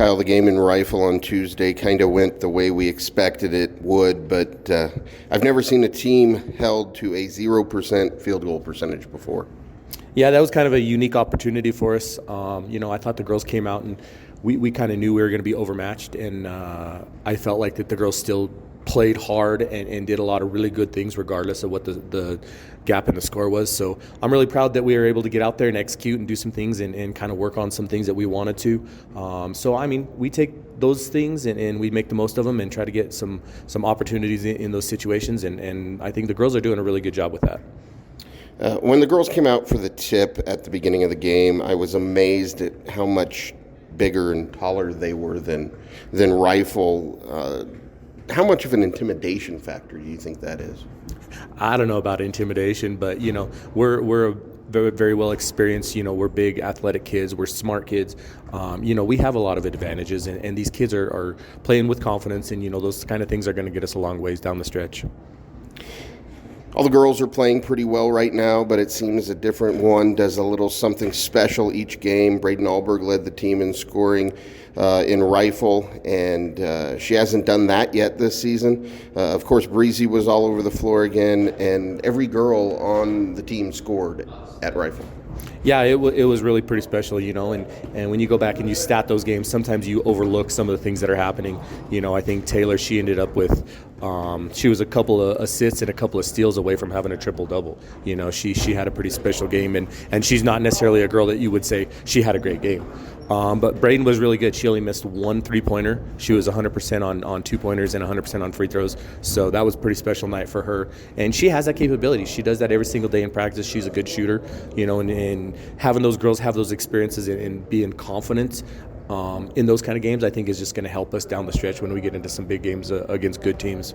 Kyle, the game in Rifle on Tuesday kind of went the way we expected it would, but I've never seen a team held to a 0% field goal percentage before. Yeah, that was kind of a unique opportunity for us. I thought the girls came out and we kind of knew we were going to be overmatched, and I felt like that the girls still played hard and did a lot of really good things regardless of what the gap in the score was. So I'm really proud that we were able to get out there and execute and do some things and kind of work on some things that we wanted to. We take those things and we make the most of them and try to get some opportunities in those situations, and I think the girls are doing a really good job with that. When the girls came out for the tip at the beginning of the game, I was amazed at how much bigger and taller they were than Rifle. How much of an intimidation factor do you think that is? I don't know about intimidation, but we're very, very well experienced. We're big athletic kids. We're smart kids. We have a lot of advantages, and these kids are playing with confidence, and those kind of things are going to get us a long ways down the stretch. All the girls are playing pretty well right now, but it seems a different one does a little something special each game. Braden Alberg led the team in scoring in Rifle, and she hasn't done that yet this season. Of course, Breezy was all over the floor again, and every girl on the team scored at Rifle. Yeah, it was really pretty special, and when you go back and you stat those games, sometimes you overlook some of the things that are happening. I think Taylor, she ended up with, she was a couple of assists and a couple of steals away from having a triple-double. She had a pretty special game, and she's not necessarily a girl that you would say she had a great game. But Braden was really good. She only missed one three-pointer. She was 100% on two-pointers and 100% on free throws. So that was a pretty special night for her. And she has that capability. She does that every single day in practice. She's a good shooter, and having those girls have those experiences and being confident in those kind of games, I think is just going to help us down the stretch when we get into some big games against good teams.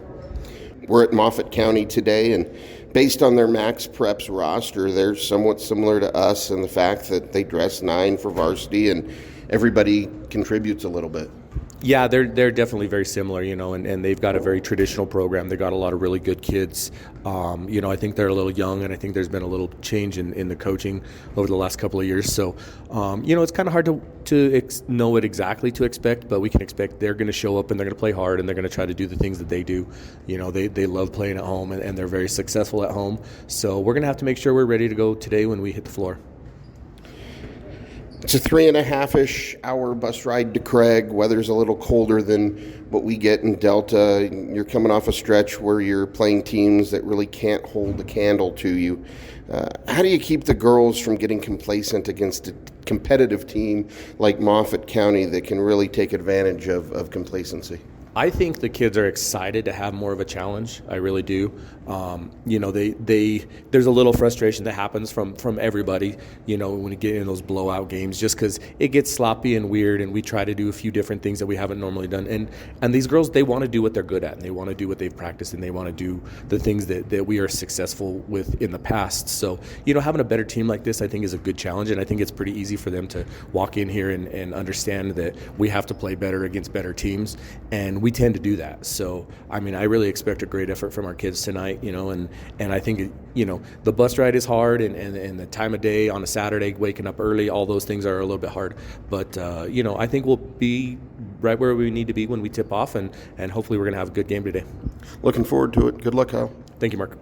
We're at Moffat County today, and based on their Max Preps roster, they're somewhat similar to us in the fact that they dress 9 for varsity and everybody contributes a little bit. Yeah, they're definitely very similar, and they've got a very traditional program. They've got a lot of really good kids. I think they're a little young, and I think there's been a little change in the coaching over the last couple of years. So, it's kind of hard to know what exactly to expect, but we can expect they're going to show up and they're going to play hard and they're going to try to do the things that they do. They love playing at home, and they're very successful at home. So we're going to have to make sure we're ready to go today when we hit the floor. It's a 3.5-ish hour bus ride to Craig. Weather's a little colder than what we get in Delta. You're coming off a stretch where you're playing teams that really can't hold a candle to you. How do you keep the girls from getting complacent against a competitive team like Moffat County that can really take advantage of complacency? I think the kids are excited to have more of a challenge. I really do. There's a little frustration that happens from everybody, when you get in those blowout games, just because it gets sloppy and weird, and we try to do a few different things that we haven't normally done. And these girls, they want to do what they're good at, and they want to do what they've practiced, and they want to do the things that we are successful with in the past. So, having a better team like this, I think, is a good challenge, and I think it's pretty easy for them to walk in here and understand that we have to play better against better teams, and we tend to do that. So, I really expect a great effort from our kids tonight, and I think, the bus ride is hard, and the time of day on a Saturday, waking up early, all those things are a little bit hard. But, I think we'll be right where we need to be when we tip off, and hopefully we're going to have a good game today. Looking forward to it. Good luck, Kyle. Thank you, Mark.